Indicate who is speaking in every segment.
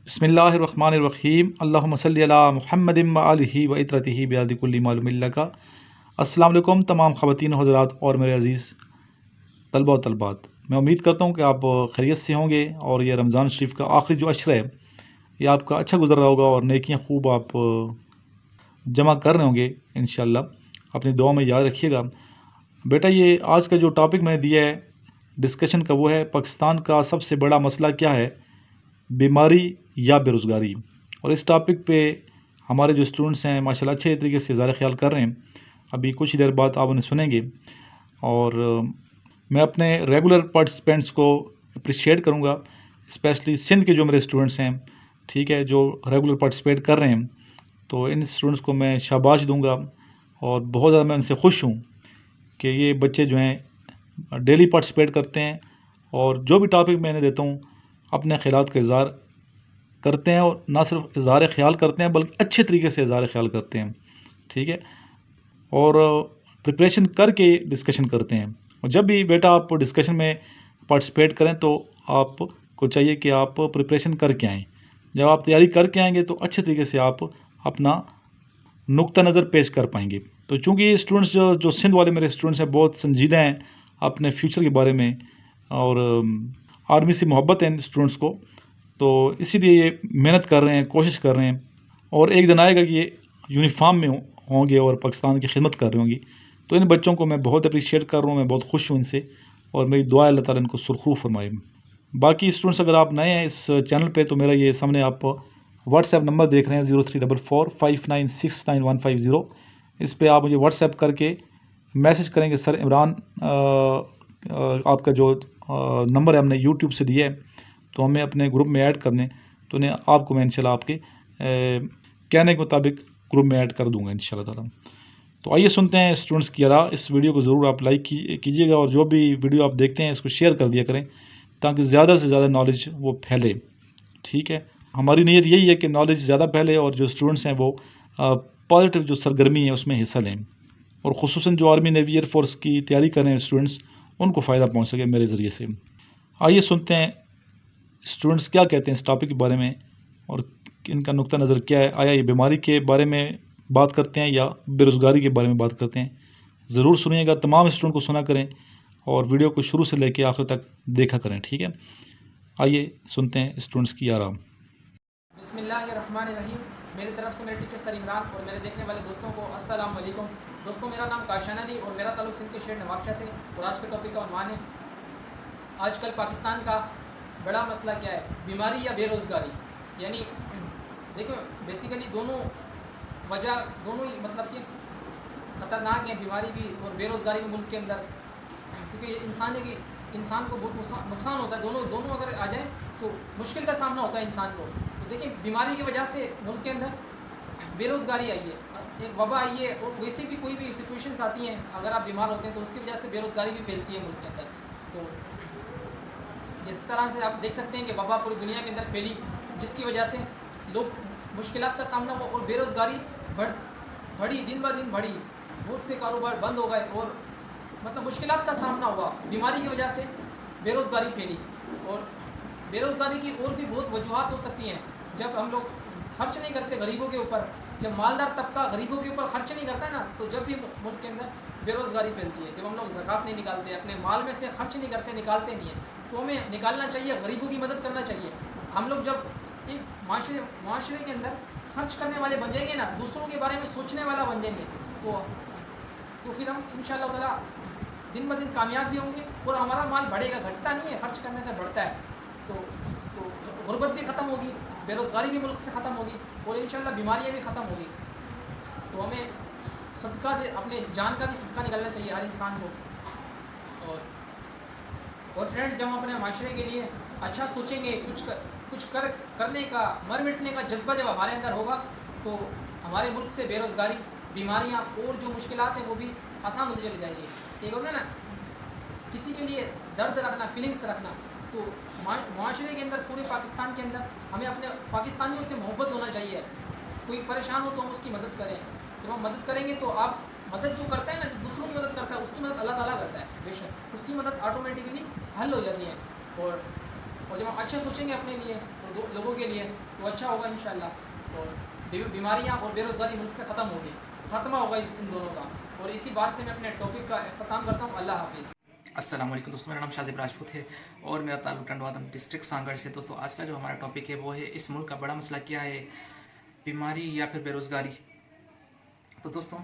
Speaker 1: بسم اللہ الرحمن الرحیم اللہم صلی علی محمد و آلہ و اطرتہ بیاد کل معلوم لکا۔ السلام علیکم تمام خواتین و حضرات اور میرے عزیز طلبہ و طلبات، میں امید کرتا ہوں کہ آپ خیریت سے ہوں گے اور یہ رمضان شریف کا آخری جو عشرہ ہے یہ آپ کا اچھا گزر رہا ہوگا اور نیکیاں خوب آپ جمع کر رہے ہوں گے انشاءاللہ۔ اپنی دعا میں یاد رکھیے گا بیٹا۔ یہ آج کا جو ٹاپک میں نے دیا ہے ڈسکشن کا وہ ہے پاکستان کا سب سے بڑا مسئلہ کیا ہے، بیماری یا بے روزگاری۔ اور اس ٹاپک پہ ہمارے جو اسٹوڈنٹس ہیں ماشاءاللہ اچھے طریقے سے اظہار خیال کر رہے ہیں۔ ابھی کچھ دیر بعد آپ انہیں سنیں گے، اور میں اپنے ریگولر پارٹیسپینٹس کو اپریشیٹ کروں گا، اسپیشلی سندھ کے جو میرے اسٹوڈنٹس ہیں، ٹھیک ہے، جو ریگولر پارٹیسپیٹ کر رہے ہیں، تو ان اسٹوڈنٹس کو میں شاباش دوں گا اور بہت زیادہ میں ان سے خوش ہوں کہ یہ بچے جو ہیں ڈیلی پارٹیسپیٹ کرتے ہیں اور جو بھی ٹاپک میں انہیں دیتا ہوں اپنے خیالات کا اظہار کرتے ہیں، اور نہ صرف اظہار خیال کرتے ہیں بلکہ اچھے طریقے سے اظہار خیال کرتے ہیں، ٹھیک ہے، اور پریپریشن کر کے ڈسکشن کرتے ہیں۔ اور جب بھی بیٹا آپ ڈسکشن میں پارٹیسپیٹ کریں تو آپ کو چاہیے کہ آپ پریپریشن کر کے آئیں۔ جب آپ تیاری کر کے آئیں گے تو اچھے طریقے سے آپ اپنا نقطہ نظر پیش کر پائیں گے۔ تو چونکہ یہ اسٹوڈنٹس جو سندھ والے میرے اسٹوڈنٹس ہیں بہت سنجیدہ ہیں اپنے فیوچر کے بارے میں، اور آرمی سے محبت ہے ان اسٹوڈنٹس کو، تو اسی لیے یہ محنت کر رہے ہیں، کوشش کر رہے ہیں، اور ایک دن آئے گا کہ یہ یونیفارم میں ہوں گے اور پاکستان کی خدمت کر رہے ہوں گی۔ تو ان بچوں کو میں بہت اپریشیٹ کر رہا ہوں، میں بہت خوش ہوں ان سے، اور میری دعا ہے اللہ تعالیٰ ان کو سرخرو فرمائے۔ باقی اسٹوڈنٹس اگر آپ نئے ہیں اس چینل پہ تو میرا یہ سامنے آپ واٹس ایپ نمبر دیکھ رہے ہیں 034459695150، اس پہ آپ مجھے واٹس ایپ کر کے میسج کریں گے سر عمران آپ کا جو نمبر ہے ہم نے یوٹیوب سے دیا ہے تو ہمیں اپنے گروپ میں ایڈ کرنے، تو انہیں آپ کو میں انشاءاللہ آپ کے کہنے کے مطابق گروپ میں ایڈ کر دوں گا انشاءاللہ تعالیٰ۔ تو آئیے سنتے ہیں اسٹوڈنٹس کی آراء۔ اس ویڈیو کو ضرور آپ لائک کیجیے گا، اور جو بھی ویڈیو آپ دیکھتے ہیں اس کو شیئر کر دیا کریں تاکہ زیادہ سے زیادہ نالج وہ پھیلے، ٹھیک ہے۔ ہماری نیت یہی ہے کہ نالج زیادہ پھیلے اور جو اسٹوڈنٹس ہیں وہ پازیٹیو جو سرگرمی ہے اس میں حصہ لیں، اور خصوصاً جو آرمی نیوی ایئر فورس کی تیاری کر رہے ہیں اسٹوڈنٹس ان کو فائدہ پہنچ سکے میرے ذریعے سے۔ آئیے سنتے ہیں اسٹوڈنٹس کیا کہتے ہیں اس ٹاپک کے بارے میں اور ان کا نقطہ نظر کیا ہے۔ آیا یہ بیماری کے بارے میں بات کرتے ہیں یا بے روزگاری کے بارے میں بات کرتے ہیں؟ ضرور سنیے گا، تمام اسٹوڈنٹ کو سنا کریں اور ویڈیو کو شروع سے لے کے آخر تک دیکھا کریں، ٹھیک ہے۔ آئیے سنتے ہیں اسٹوڈنٹس کی آراء۔
Speaker 2: بسم اللہ الرحمن الرحیم۔ میری طرف سے میرے ٹیچر سر عمران اور میرے دیکھنے والے دوستوں کو السلام علیکم۔ دوستوں، میرا نام کاشان علی اور میرا تعلق سندھ کے شہر نواب شاہ سے، اور آج کے ٹاپک کا عنوان ہے آج کل پاکستان کا بڑا مسئلہ کیا ہے، بیماری یا بے روزگاری۔ یعنی دیکھو بیسیکلی دونوں وجہ دونوں ہی مطلب کہ خطرناک ہیں، بیماری بھی اور بے روزگاری بھی ملک کے اندر، کیونکہ انسان کو بہت نقصان ہوتا ہے، دونوں اگر آ جائیں تو مشکل کا سامنا ہوتا ہے انسان کو۔ تو دیکھیں بیماری کی وجہ سے ملک کے اندر بے روزگاری آئی ہے، ایک وبا آئی ہے، اور ویسے بھی کوئی بھی سچویشنس آتی ہیں اگر آپ بیمار ہوتے ہیں تو اس کی وجہ سے بے روزگاری بھی پھیلتی ہے ملک کے اندر۔ تو جس طرح سے آپ دیکھ سکتے ہیں کہ وبا پوری دنیا کے اندر پھیلی، جس کی وجہ سے لوگ مشکلات کا سامنا ہوا اور بے روزگاری بڑھی، دن بہ دن بڑھی، بہت سے کاروبار بند ہو گئے اور مطلب مشکلات کا سامنا ہوا، بیماری کی وجہ سے بے روزگاری پھیلی۔ اور بے روزگاری کی اور بھی بہت وجوہات ہو سکتی ہیں، جب ہم لوگ خرچ نہیں کرتے غریبوں کے اوپر، جب مالدار طبقہ غریبوں کے اوپر خرچ نہیں کرتا ہے نا، تو جب بھی ملک کے اندر بے روزگاری پھیلتی ہے۔ جب ہم لوگ زکوٰۃ نہیں نکالتے، اپنے مال میں سے خرچ نہیں کرتے، نکالتے نہیں ہیں، تو ہمیں نکالنا چاہیے، غریبوں کی مدد کرنا چاہیے۔ ہم لوگ جب ایک معاشرے کے اندر خرچ کرنے والے بن جائیں گے نا، دوسروں کے بارے میں سوچنے والا بن جائیں گے، تو پھر ہم انشاءاللہ تعالیٰ دن بہ دن کامیاب بھی ہوں گے اور ہمارا مال بڑھے گا، گھٹتا نہیں ہے، خرچ کرنے سے بڑھتا ہے۔ تو غربت بھی ختم ہوگی، بے روزگاری بھی ملک سے ختم ہوگی، اور انشاءاللہ بیماریاں بھی ختم ہوگی۔ تو ہمیں صدقہ اپنے جان کا بھی صدقہ نکالنا چاہیے ہر انسان کو۔ اور فرینڈز، جب ہم اپنے معاشرے کے لیے اچھا سوچیں گے، کچھ کرنے کا، مر مٹنے کا جذبہ جب ہمارے اندر ہوگا تو ہمارے ملک سے بے روزگاری، بیماریاں اور جو مشکلات ہیں وہ بھی آسان ہوتی چلی جائیں گی۔ ایک ہوتا ہے نا کسی کے لیے درد رکھنا، فیلنگس رکھنا، تو معاشرے کے اندر، پورے پاکستان کے اندر ہمیں اپنے پاکستانیوں سے محبت ہونا چاہیے۔ کوئی پریشان ہو تو ہم اس کی مدد کریں، جب ہم مدد کریں گے تو آپ مدد جو کرتا ہے نا، جو دوسروں کی مدد کرتا ہے اس کی مدد اللہ تعالیٰ کرتا ہے، بے شک اس کی مدد آٹومیٹکلی حل ہو جاتی ہے۔ اور اور جب ہم اچھا سوچیں گے اپنے لیے اور لوگوں کے لیے تو اچھا ہوگا انشاءاللہ، اور بیماریاں اور بے روزگاری ملک سے ختم ہوگی، خاتمہ ہوگا ان دونوں کا۔ اور اسی بات سے میں اپنے ٹاپک کا اختتام کرتا ہوں۔ اللہ حافظ۔
Speaker 3: السلام علیکم دوستوں، میرا نام شاذب راجپوت ہے اور میرا تعلق ٹنڈوادم ڈسٹرکٹ سانگڑ سے۔ دوستوں آج کا جو ہمارا ٹاپک ہے وہ ہے اس ملک کا بڑا مسئلہ کیا ہے، بیماری یا پھر بے روزگاری۔ تو دوستوں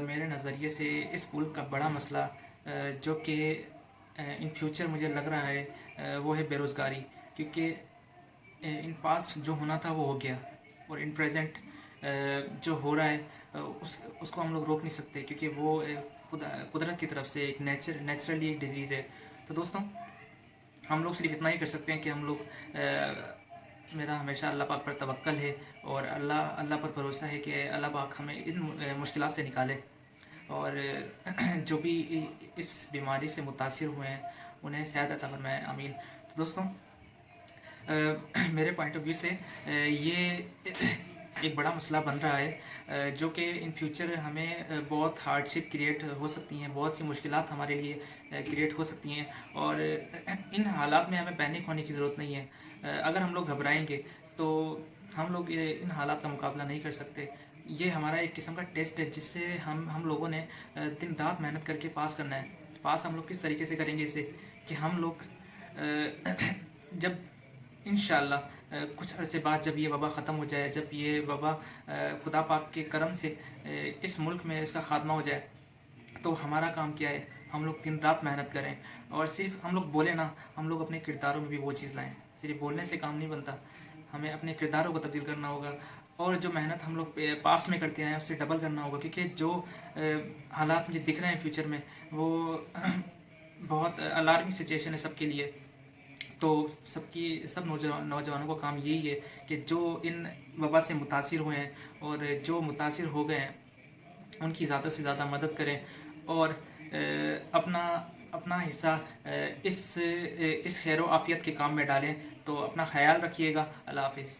Speaker 3: میرے نظریے سے اس ملک کا بڑا مسئلہ جو کہ ان فیوچر مجھے لگ رہا ہے وہ ہے بے روزگاری، کیونکہ ان پاسٹ جو ہونا تھا وہ ہو گیا اور ان پریزنٹ جو ہو رہا ہے اس کو ہم لوگ روک نہیں سکتے، کیونکہ وہ قدرت کی طرف سے ایک نیچرلی ایک ڈیزیز ہے۔ تو دوستوں ہم لوگ صرف اتنا ہی کر سکتے ہیں کہ ہم لوگ میرا ہمیشہ اللہ پاک پر توکل ہے اور اللہ پر بھروسہ ہے کہ اللہ پاک ہمیں ان مشکلات سے نکالے، اور جو بھی اس بیماری سے متاثر ہوئے ہیں انہیں صحت عطا فرمائے، آمین۔ تو دوستوں میرے پوائنٹ آف ویو سے یہ ایک بڑا مسئلہ بن رہا ہے جو کہ ان فیوچر ہمیں بہت ہارڈ شپ کریٹ ہو سکتی ہیں، بہت سی مشکلات ہمارے لیے کریٹ ہو سکتی ہیں، اور ان حالات میں ہمیں پینک ہونے کی ضرورت نہیں ہے۔ اگر ہم لوگ گھبرائیں گے تو ہم لوگ ان حالات کا مقابلہ نہیں کر سکتے۔ یہ ہمارا ایک قسم کا ٹیسٹ ہے جس سے ہم لوگوں نے دن رات محنت کر کے پاس کرنا ہے۔ پاس ہم لوگ کس طریقے سے کریں گے اسے، کہ ہم لوگ جب انشاءاللہ کچھ عرصے بعد جب یہ وبا ختم ہو جائے، جب یہ وبا خدا پاک کے کرم سے اس ملک میں اس کا خاتمہ ہو جائے، تو ہمارا کام کیا ہے، ہم لوگ دن رات محنت کریں، اور صرف ہم لوگ بولیں نا، ہم لوگ اپنے کرداروں میں بھی وہ چیز لائیں۔ صرف بولنے سے کام نہیں بنتا، ہمیں اپنے کرداروں کو تبدیل کرنا ہوگا، اور جو محنت ہم لوگ پاسٹ میں کرتے ہیں اس سے ڈبل کرنا ہوگا، کیونکہ جو حالات مجھے دکھ رہے ہیں فیوچر میں وہ بہت الارمنگ سچویشن ہے سب کے لیے۔ تو سب نوجوانوں کا کام یہی ہے کہ جو ان وبا سے متاثر ہوئے ہیں اور جو متاثر ہو گئے ہیں ان کی زیادہ سے زیادہ مدد کریں، اور اپنا حصہ اس خیر و عافیت کے کام میں ڈالیں۔ تو اپنا خیال رکھیے گا۔ اللہ حافظ۔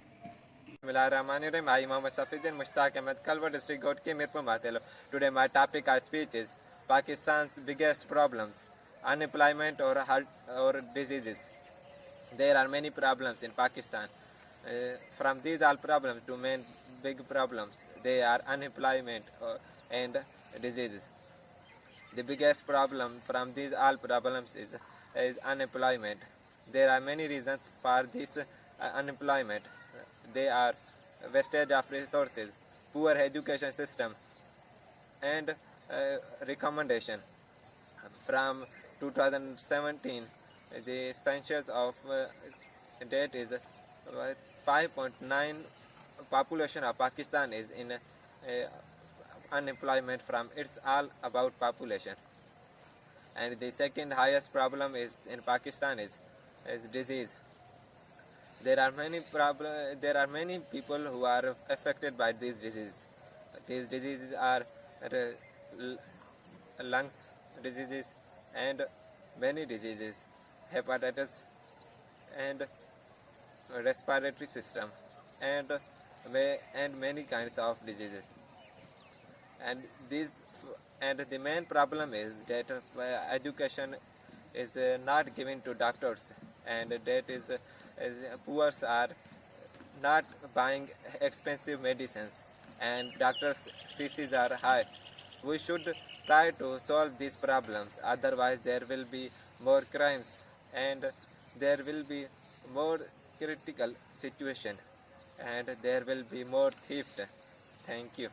Speaker 4: بسم اللہ الرحمن الرحیم. I Mohammad Safiuddin Mushtaq Ahmed Kalwa, District Gotki, Mirpur Matelo. Today my topic I speech is Pakistan's biggest problems, unemployment or diseases. There are many problems in Pakistan. From these all problems to main big problems, they are unemployment and diseases. The biggest problem from these all problems is unemployment. There are many reasons for this unemployment. They are wastage of resources, poor education system, and recommendation. From 2017, the census of date is 5.9 population of Pakistan is in unemployment from it's all about population. And the second highest problem is in Pakistan is disease. There are many people who are affected by these diseases. These diseases are lungs diseases and many diseases, hepatitis and respiratory system, and many kinds of diseases. And the main problem is that education is not given to doctors, and that is poor are not buying expensive medicines, and doctors' fees are high. We should try to solve these problems, otherwise there will be more crimes and there will be more critical situation and there will be more theft. Thank you.